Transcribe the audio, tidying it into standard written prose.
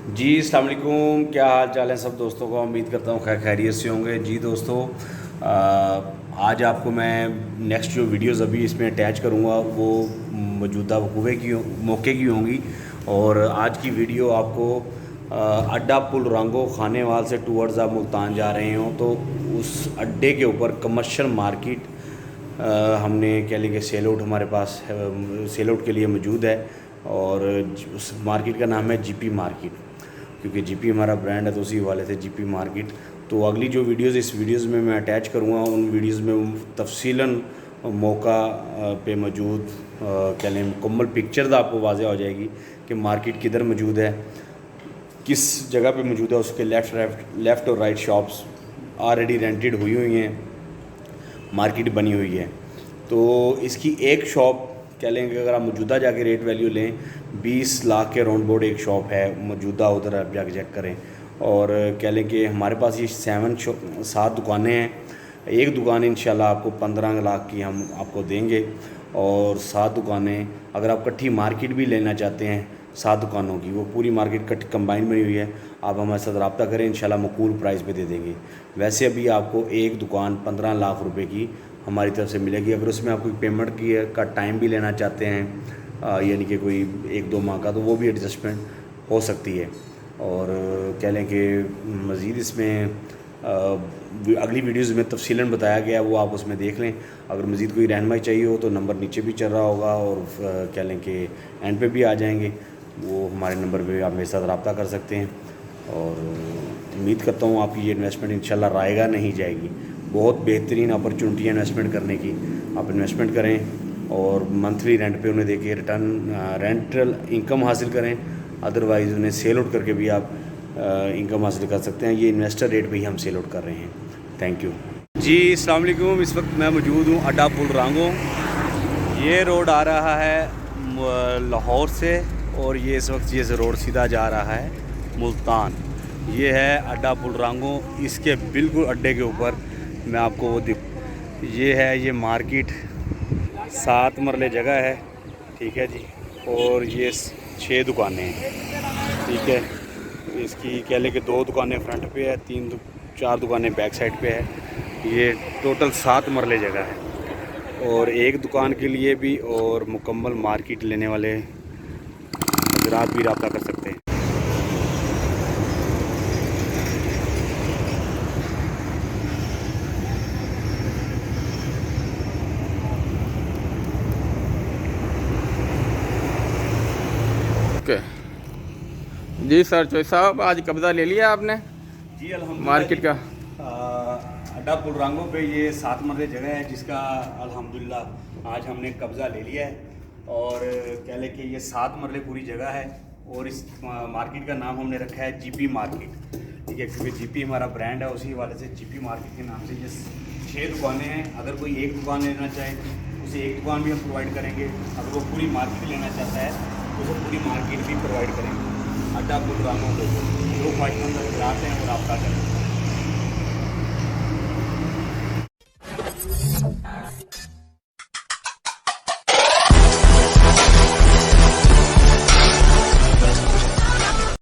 जी अस्सलाम वालेकुम, क्या हाल चाल है सब दोस्तों का। उम्मीद करता हूँ खैर खैरियत से होंगे। जी दोस्तों, आज आपको मैं नेक्स्ट जो वीडियोस अभी इसमें अटैच करूँगा वो मौजूदा वकूवे की मौके की होंगी। और आज की वीडियो आपको अड्डा पुल रांगो खानेवाल से टूवर्ड्स आप मुल्तान जा रहे हो तो उस अड्डे के ऊपर कमर्शियल मार्केट हमने कह लें कि सेल आउट हमारे पास सेल आउट के लिए मौजूद है। और उस मार्केट का नाम है जीपी मार्केट, क्योंकि जीपी हमारा ब्रांड है तो उसी वाले से जीपी मार्केट। तो अगली जो वीडियोस इस वीडियोस में मैं अटैच करूँगा उन वीडियोस में तफसीलन मौका पे मौजूद कह लें मुकम्मल पिक्चर आपको वाज़ेह हो जाएगी कि मार्केट किधर मौजूद है, किस जगह पे मौजूद है। उसके लेफ़्ट और राइट शॉप्स ऑलरेडी रेंटेड हुई हुई हैं, मार्केट बनी हुई है। तो इसकी एक शॉप कह लेंगे अगर आप मौजूदा जाके रेट वैल्यू लें 20 लाख के राउंड बोर्ड एक शॉप है मौजूदा, उधर आप जाके चेक करें। और कह लें कि हमारे पास ये 7 दुकानें हैं। एक दुकान इंशाल्लाह आपको 15 लाख की हम आपको देंगे, और 7 दुकानें अगर आप इकट्ठी मार्केट भी लेना चाहते हैं 7 दुकानों की, वो पूरी मार्केट इकट्ठी कंबाइन बनी हुई है। आप हमारे साथ रब्ता करें, इंशाल्लाह मकबूल प्राइस पे दे देंगे। वैसे अभी आपको एक दुकान 15 लाख रुपए की हमारी तरफ से मिलेगी। अगर उसमें आप कोई पेमेंट की का टाइम भी लेना चाहते हैं यानी कि कोई 1-2 माह का, तो वो भी एडजस्टमेंट हो सकती है। और कह लें कि मज़ीद इसमें अगली वीडियोज़ में तफसीलन बताया गया है, वो आप उसमें देख लें। अगर मज़ीद कोई रहनुमाई चाहिए हो तो नंबर नीचे भी चल रहा होगा, और कह लें कि एंड पे भी आ जाएंगे, वो हमारे नंबर पे आप मेरे साथ रब्ता कर सकते हैं। और उम्मीद करता हूँ आपकी ये इन्वेस्टमेंट इंशाल्लाह रायगा नहीं जाएगी। बहुत बेहतरीन अपॉर्चुनिटी है इन्वेस्टमेंट करने की। आप इन्वेस्टमेंट करें और मंथली रेंट पे उन्हें देके रिटर्न रेंटल इनकम हासिल करें। अदरवाइज़ उन्हें सेल आउट करके भी आप इनकम हासिल कर सकते हैं। ये इन्वेस्टर रेट पे ही हम सेल आउट कर रहे हैं। थैंक यू जी। अस्सलाम वालेकुम, इस वक्त मैं मौजूद हूँ अड्डा पुल रांगो। ये रोड आ रहा है लाहौर से, और ये इस वक्त ये रोड सीधा जा रहा है मुल्तान। ये है अड्डा पुल रांगो। इसके बिल्कुल अड्डे के ऊपर मैं आपको वो ये है, ये मार्केट 7 मरले जगह है, ठीक है जी। और ये 6 दुकानें हैं, ठीक है। इसकी कह लें कि 2 दुकानें फ्रंट पे है, 4 दुकानें बैक साइड पे है। ये टोटल 7 मरले जगह है, और एक दुकान के लिए भी और मुकम्मल मार्केट लेने वाले हज़रात भी रब्ता कर सकते हैं। जी सर चौधरी साहब, आज कब्ज़ा ले लिया आपने जी अल्हम्दुलिल्लाह मार्केट का। अड्डा पुल रांगो पे ये 7 मरले जगह है, जिसका अल्हम्दुलिल्लाह आज हमने कब्ज़ा ले लिया है। और कह लें कि ये 7 मरले पूरी जगह है, और इस मार्केट का नाम हमने रखा है जीपी मार्केट, ठीक है। क्योंकि जीपी हमारा ब्रांड है, उसी वाले से जीपी मार्केट के नाम से ये 6 दुकानें हैं। अगर कोई एक दुकान लेना चाहे उसे एक दुकान भी हम प्रोवाइड करेंगे। अगर वो पूरी मार्केट लेना चाहता है तो उसे पूरी मार्केट भी प्रोवाइड करेंगे। अड्डा पुल रांगो को जो ख्वाहिशमंद हज़रात हैं वो रब्ता करें।